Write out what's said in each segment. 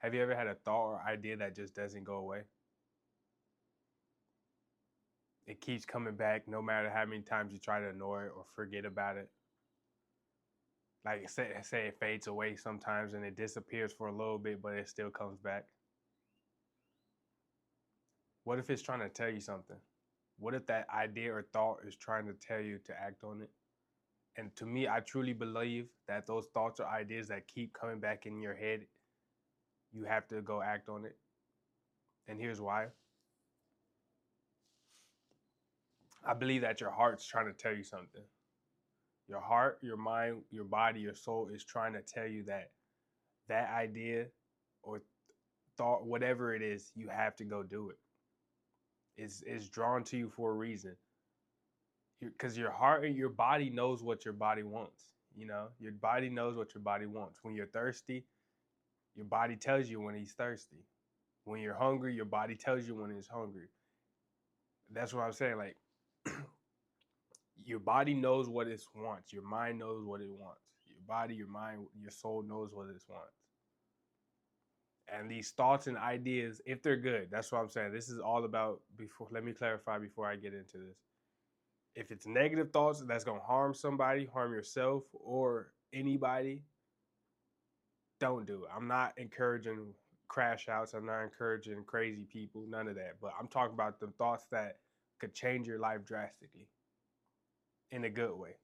Have you ever had a thought or idea that just doesn't go away? It keeps coming back no matter how many times you try to ignore it or forget about it. Like say it fades away sometimes and it disappears for a little bit, but it still comes back. What if it's trying to tell you something? What if that idea or thought is trying to tell you to act on it? And to me, I truly believe that those thoughts or ideas that keep coming back in your head, you have to go act on it. And here's why. I believe that your heart's trying to tell you something. Your heart, your mind, your body, your soul is trying to tell you that that idea or thought, whatever it is, you have to go do it. It's drawn to you for a reason. Because your heart and your body knows what your body wants. You know, your body knows what your body wants. When you're thirsty, your body tells you when he's thirsty. When you're hungry, your body tells you when it's hungry. That's what I'm saying. Like, your body knows what it wants. Your mind knows what it wants. Your body, your mind, your soul knows what it wants. And these thoughts and ideas, if they're good, that's what I'm saying. This is all about before. Let me clarify before I get into this. If it's negative thoughts that's gonna harm somebody, harm yourself or anybody, don't do it. I'm not encouraging crash outs. I'm not encouraging crazy people. None of that. But I'm talking about the thoughts that could change your life drastically in a good way,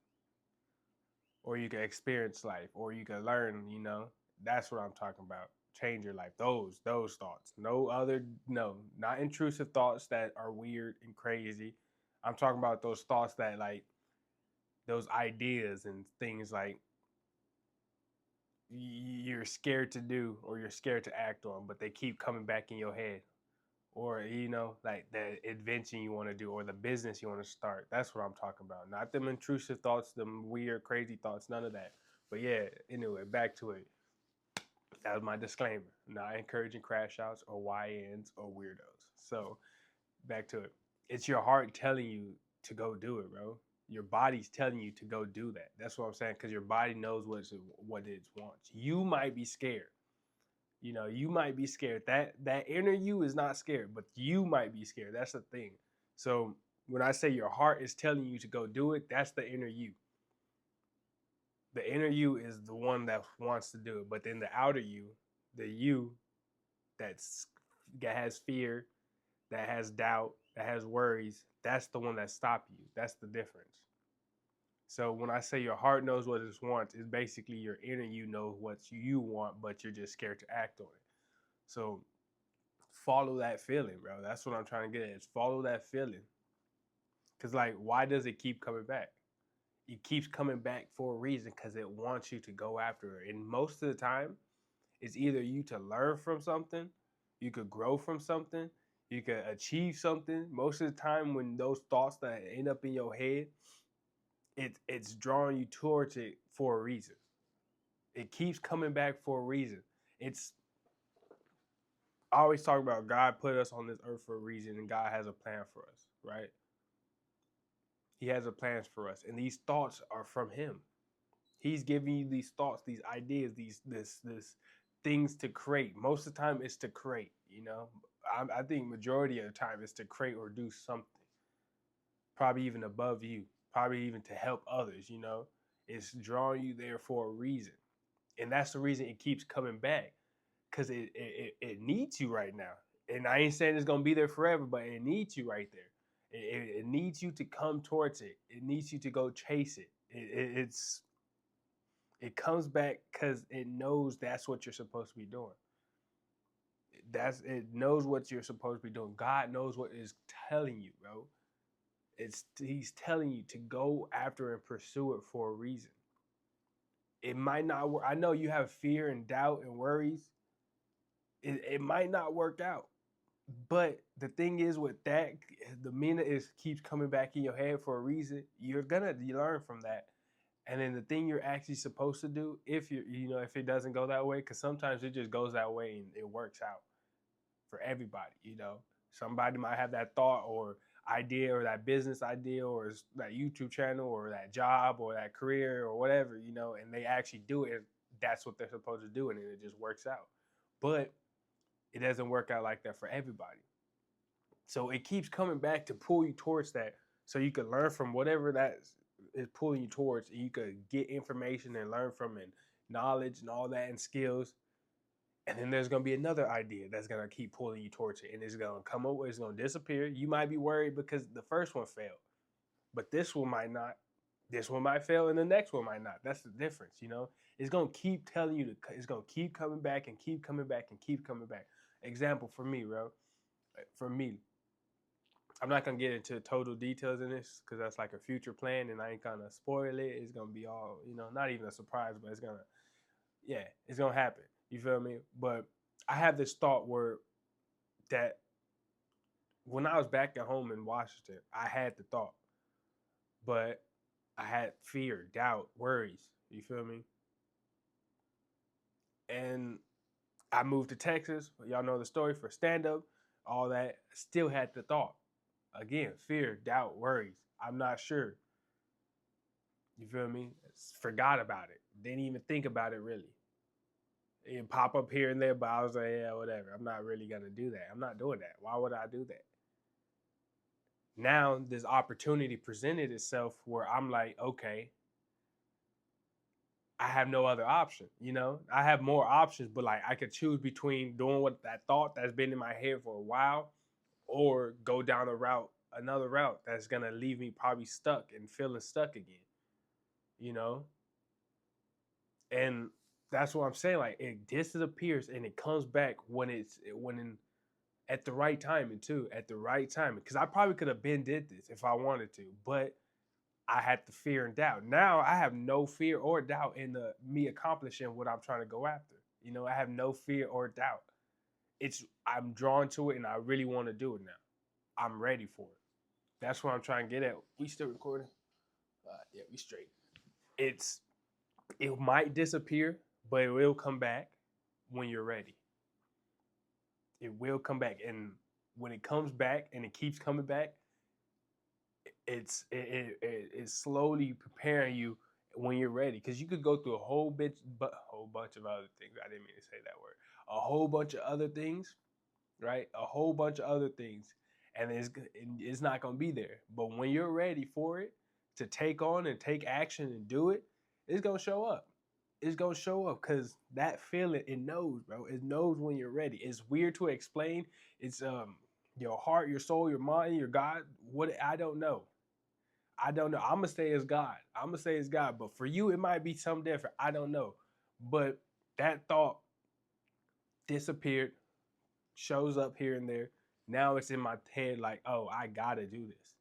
or you can experience life, or you can learn. You know, that's what I'm talking about. Change your life. Those thoughts. No other. No, not intrusive thoughts that are weird and crazy. I'm talking about those thoughts that like those ideas and things like you're scared to do or you're scared to act on, but they keep coming back in your head. Or, you know, like the invention you want to do or the business you want to start. That's what I'm talking about. Not them intrusive thoughts, them weird, crazy thoughts, none of that. But yeah, anyway, back to it. That was my disclaimer. Not encouraging crash outs or YNs or weirdos. So back to it. It's your heart telling you to go do it, bro. Your body's telling you to go do that. That's what I'm saying. Because your body knows what it wants. You might be scared. You know, you might be scared. That inner you is not scared, but you might be scared. That's the thing. So when I say your heart is telling you to go do it, that's the inner you. The inner you is the one that wants to do it, but then the outer you, the you that's that has fear, that has doubt, that has worries, that's the one that stops you. That's the difference. So when I say your heart knows what it wants, it's basically your inner you knows what you want, but you're just scared to act on it. So follow that feeling, bro. That's what I'm trying to get at. Is follow that feeling. Cause like, why does it keep coming back? It keeps coming back for a reason because it wants you to go after it. And most of the time, it's either you to learn from something, you could grow from something, you could achieve something. Most of the time, when those thoughts that end up in your head, it's drawing you towards it for a reason. It keeps coming back for a reason. It's I always talk about God put us on this earth for a reason and God has a plan for us, right? He has a plan for us. And these thoughts are from him. He's giving you these thoughts, these ideas, these this things to create. Most of the time it's to create, you know. I think majority of the time it's to create or do something. Probably even above you. Probably even to help others, you know. It's drawing you there for a reason. And that's the reason it keeps coming back. Because it needs you right now. And I ain't saying it's gonna be there forever, but it needs you right there. It needs you to come towards it. It needs you to go chase it. It comes back because it knows that's what you're supposed to be doing. It knows what you're supposed to be doing. God knows what is telling you, bro. He's telling you to go after and pursue it for a reason. It might not work. I know you have fear and doubt and worries. It might not work out. But the thing is with that, the minute it keeps coming back in your head for a reason, you're gonna learn from that. And then the thing you're actually supposed to do, if if it doesn't go that way, because sometimes it just goes that way and it works out for everybody. Somebody might have that thought or idea or that business idea or that YouTube channel or that job or that career or whatever, and they actually do it. That's what they're supposed to do, and it just works out. But It doesn't work out like that for everybody. So it keeps coming back to pull you towards that, so you can learn from whatever that is pulling you towards, and you could get information and learn from it, knowledge and all that, and skills. And then there's gonna be another idea that's gonna keep pulling you towards it, and it's gonna come up, it's gonna disappear. You might be worried because the first one failed, but this one might not. This one might fail, and the next one might not. That's the difference, you know. It's gonna keep telling you to. It's gonna keep coming back and keep coming back and keep coming back. Example for me, bro. For me, I'm not gonna get into total details in this because that's like a future plan, and I ain't gonna spoil it. It's gonna be all, you know, not even a surprise, but it's gonna, yeah, it's gonna happen. You feel me? But I have this thought where that when I was back at home in Washington, I had the thought, but I had fear, doubt, worries. You feel me? And I moved to Texas. Y'all know the story for stand up, all that. Still had the thought. Again, fear, doubt, worries. I'm not sure. You feel me? Forgot about it. Didn't even think about it really. It pop up here and there, but I was like, yeah, whatever. I'm not really gonna do that. I'm not doing that. Why would I do that? Now this opportunity presented itself where I'm like, okay, I have no other option. You know, I have more options, but like I could choose between doing what that thought that's been in my head for a while, or go down another route that's gonna leave me probably stuck and feeling stuck again. You know, and that's what I'm saying. Like it disappears and it comes back at the right timing too. At the right timing, because I probably could have been did this if I wanted to, but I had the fear and doubt. Now I have no fear or doubt in me accomplishing what I'm trying to go after. You know, I have no fear or doubt. I'm drawn to it and I really want to do it now. I'm ready for it. That's what I'm trying to get at. We still recording? Yeah, we straight. It's it might disappear, but it will come back when you're ready. It will come back, and when it comes back and it keeps coming back, it's slowly preparing you when you're ready. Because you could go through a whole bunch of other things. I didn't mean to say that word. A whole bunch of other things, right? A whole bunch of other things, and it's not gonna be there. But when you're ready for it to take on and take action and do it, it's gonna show up. It's gonna show up because that feeling, it knows, bro. It knows when you're ready. It's weird to explain. It's your heart, your soul, your mind, your God. What I don't know. I don't know. I'm gonna say it's God. I'm gonna say it's God. But for you, it might be something different. I don't know. But that thought disappeared, shows up here and there. Now it's in my head like, oh, I gotta do this.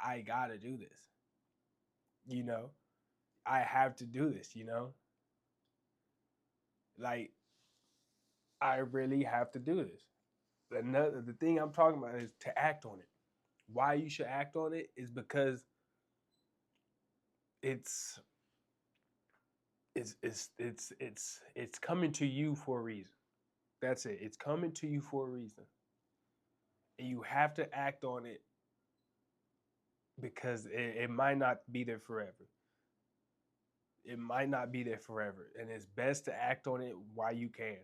I gotta do this. You know, I have to do this. You know, like I really have to do this. The thing I'm talking about is to act on it. Why you should act on it is because it's it's coming to you for a reason. That's it. It's coming to you for a reason. And you have to act on it because it might not be there forever. It might not be there forever. And it's best to act on it while you can.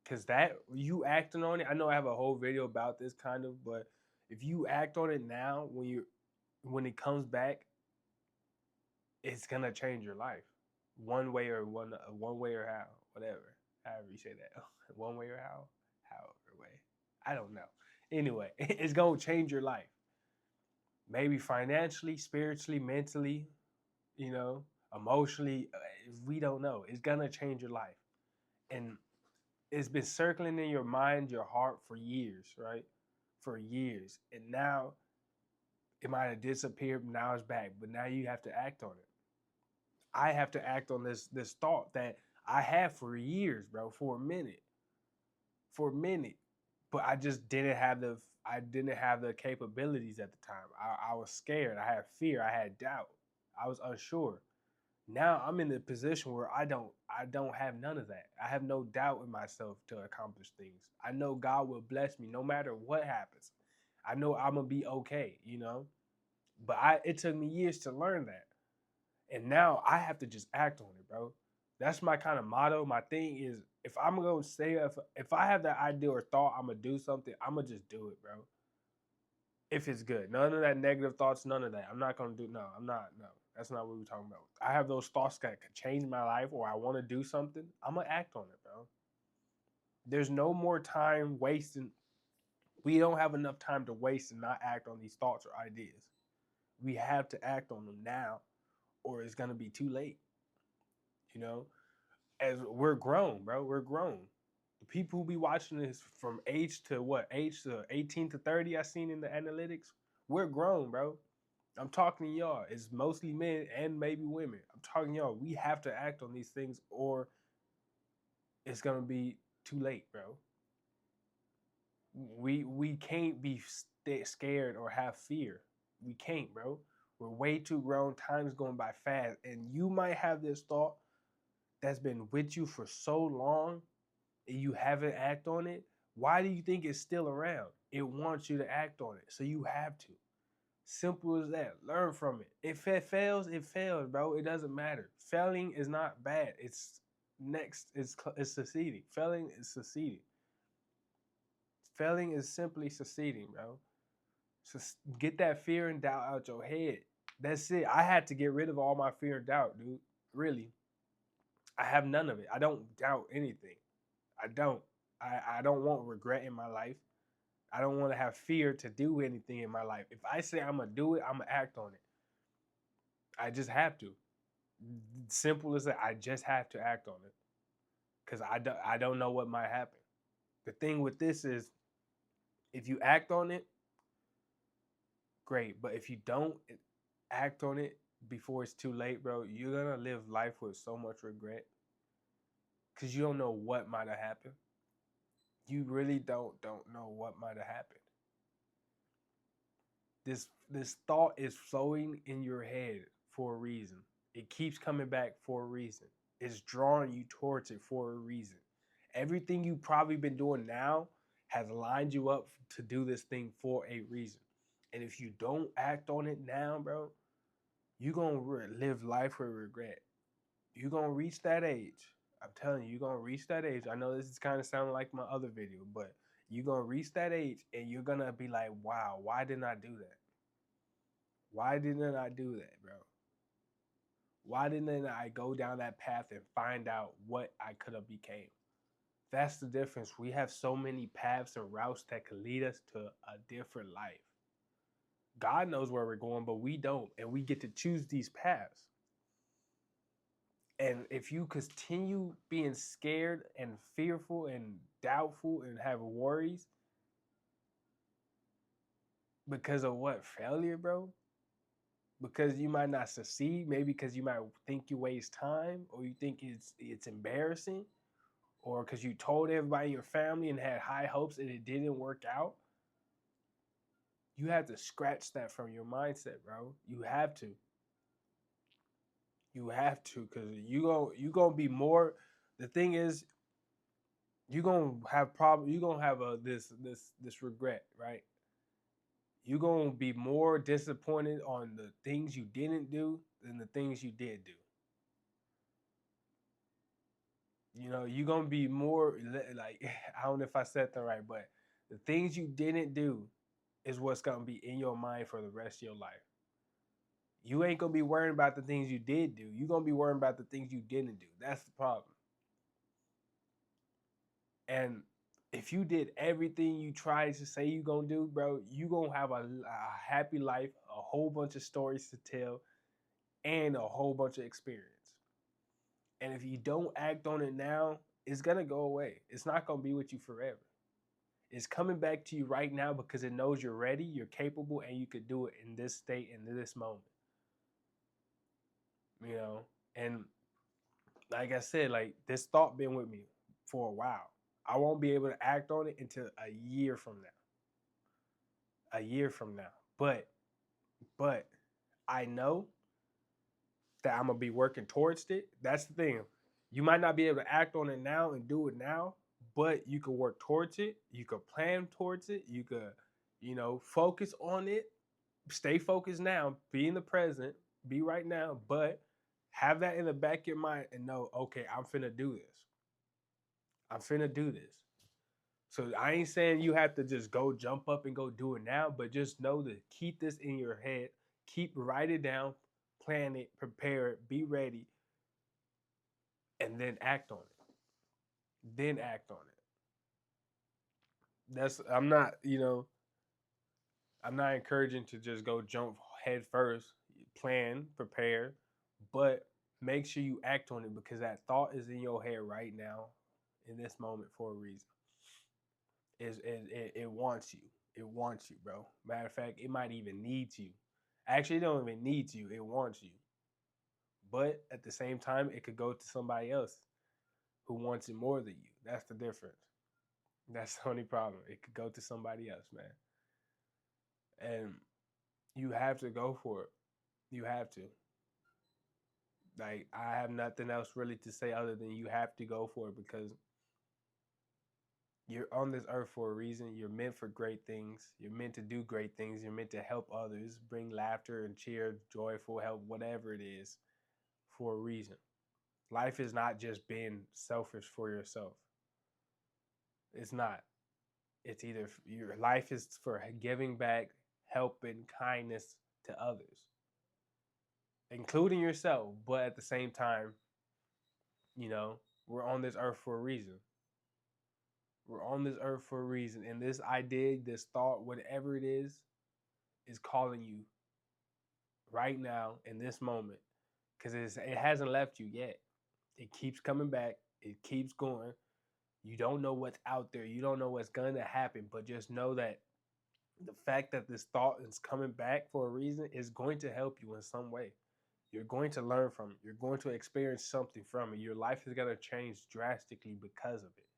Cause that you acting on it, I know I have a whole video about this kind of, but if you act on it now, when it comes back, it's gonna change your life, one way or how, whatever, however you say that, one way or however way, I don't know. Anyway, it's gonna change your life, maybe financially, spiritually, mentally, you know, emotionally. We don't know. It's gonna change your life, and it's been circling in your mind, your heart for years, right? For years. And now it might have disappeared, now it's back. But now you have to act on it. I have to act on this thought that I had for years, bro, for a minute. For a minute. But I didn't have the capabilities at the time. I was scared. I had fear. I had doubt. I was unsure. Now I'm in the position where I don't have none of that. I have no doubt in myself to accomplish things. I know God will bless me no matter what happens. I know I'm gonna be okay, you know. But it took me years to learn that. And now I have to just act on it, bro. That's my kind of motto. My thing is If I'm gonna say if I have that idea or thought I'm gonna do something, I'm gonna just do it, bro. If it's good, none of that negative thoughts, none of that. I'm not gonna do. No, I'm not. No, that's not what we're talking about. I have those thoughts that could change my life, or I want to do something. I'm gonna act on it, bro. There's no more time wasting. We don't have enough time to waste and not act on these thoughts or ideas. We have to act on them now, or it's gonna be too late. You know, as we're grown, bro. We're grown. The people who be watching this from age to what? Age to 18 to 30, I seen in the analytics. We're grown, bro. I'm talking to y'all. It's mostly men and maybe women. I'm talking to y'all. We have to act on these things or it's gonna be too late, bro. We can't be scared or have fear. We can't, bro. We're way too grown. Time's going by fast, and you might have this thought that's been with you for so long, and you haven't acted on it. Why do you think it's still around? It wants you to act on it, so you have to. Simple as that. Learn from it. If it fails, it fails, bro. It doesn't matter. Failing is not bad. It's next. It's succeeding. Failing is succeeding. Failing is simply succeeding, bro. So get that fear and doubt out your head. That's it. I had to get rid of all my fear and doubt, dude. Really. I have none of it. I don't doubt anything. I don't. I don't want regret in my life. I don't want to have fear to do anything in my life. If I say I'm going to do it, I'm going to act on it. I just have to. Simple as that. I just have to act on it. Because I don't know what might happen. The thing with this is, if you act on it, great. But if you don't act on it before it's too late, bro, you're going to live life with so much regret. Because you don't know what might have happened. You really don't know what might have happened. This thought is flowing in your head for a reason. It keeps coming back for a reason. It's drawing you towards it for a reason. Everything you've probably been doing now has lined you up to do this thing for a reason. And if you don't act on it now, bro, you're going to live life with regret. You're going to reach that age. I'm telling you, you're going to reach that age. I know this is kind of sounding like my other video, but you're going to reach that age and you're going to be like, wow, why didn't I do that? Why didn't I do that, bro? Why didn't I go down that path and find out what I could have became? That's the difference. We have so many paths and routes that could lead us to a different life. God knows where we're going, but we don't. And we get to choose these paths. And if you continue being scared and fearful and doubtful and have worries because of what? Failure, bro? Because you might not succeed, maybe because you might think you waste time, or you think it's embarrassing, or because you told everybody in your family and had high hopes and it didn't work out. You have to scratch that from your mindset, bro. You have to. You have to, because you gonna be more. The thing is, you're gonna have you're gonna have this regret, right? You're gonna be more disappointed on the things you didn't do than the things you did do. You know, you're gonna be more like, I don't know if I said that right, but the things you didn't do is what's gonna be in your mind for the rest of your life. You ain't gonna be worrying about the things you did do. You're gonna be worrying about the things you didn't do. That's the problem. And if you did everything you tried to say you gonna do, bro, you gonna have a happy life, a whole bunch of stories to tell, and a whole bunch of experience. And if you don't act on it now, it's gonna go away. It's not gonna be with you forever. It's coming back to you right now because it knows you're ready, you're capable, and you could do it in this state, in this moment. You know, and like I said, like this thought been with me for a while. I won't be able to act on it until a year from now. A year from now. But I know that I'm gonna be working towards it. That's the thing. You might not be able to act on it now and do it now, but you can work towards it. You could plan towards it. You could, focus on it. Stay focused now. Be in the present. Be right now. But have that in the back of your mind and know, okay, I'm finna do this. I'm finna do this. So I ain't saying you have to just go jump up and go do it now, but just know to keep this in your head. Keep write it down, plan it, prepare it, be ready, and then act on it. Then act on it. That's I'm not encouraging to just go jump head first. Plan, prepare, but make sure you act on it because that thought is in your head right now, in this moment for a reason. It wants you. It wants you, bro. Matter of fact, it might even need you. Actually, it don't even need you. It wants you. But at the same time, it could go to somebody else who wants it more than you. That's the difference. That's the only problem. It could go to somebody else, man. And you have to go for it. You have to. Like, I have nothing else really to say other than you have to go for it because you're on this earth for a reason. You're meant for great things. You're meant to do great things. You're meant to help others, bring laughter and cheer, joyful help, whatever it is, for a reason. Life is not just being selfish for yourself. It's not. It's either your life is for giving back, helping, kindness to others, including yourself. But at the same time, you know, we're on this earth for a reason. We're on this earth for a reason. And this idea, this thought, whatever it is calling you right now in this moment because it hasn't left you yet. It keeps coming back. It keeps going. You don't know what's out there. You don't know what's going to happen, but just know that the fact that this thought is coming back for a reason is going to help you in some way. You're going to learn from it. You're going to experience something from it. Your life is going to change drastically because of it.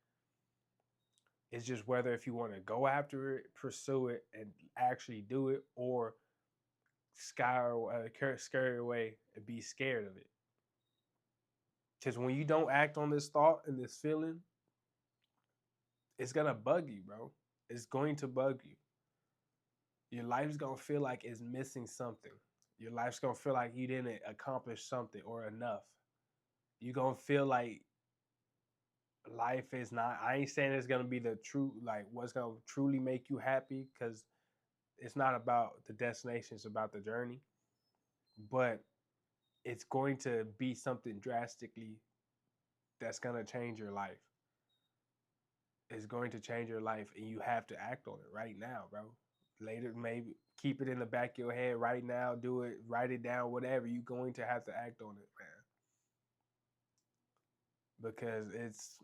It's just whether if you want to go after it, pursue it, and actually do it, or scare away and be scared of it. Because when you don't act on this thought and this feeling, it's gonna bug you, bro. It's going to bug you. Your life's gonna feel like it's missing something. Your life's gonna feel like you didn't accomplish something or enough. You're gonna feel like life is not. I ain't saying it's gonna be the true, like what's gonna truly make you happy, because it's not about the destination, it's about the journey. But it's going to be something drastically that's gonna change your life. It's going to change your life, and you have to act on it right now, bro. Later, maybe keep it in the back of your head right now. Do it, write it down, whatever. You're going to have to act on it, man, because it's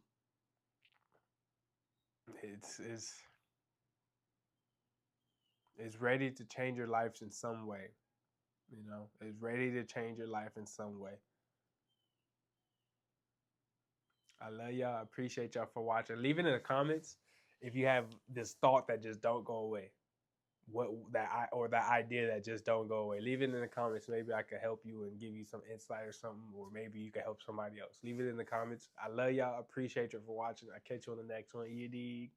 it's ready to change your life in some way. You know, it's ready to change your life in some way. I love y'all. I appreciate y'all for watching. Leave it in the comments if you have this thought that just don't go away. That idea that just don't go away. Leave it in the comments. Maybe I could help you and give you some insight or something, or maybe you could help somebody else. Leave it in the comments. I love y'all. I appreciate you for watching. I catch you on the next one. You dig?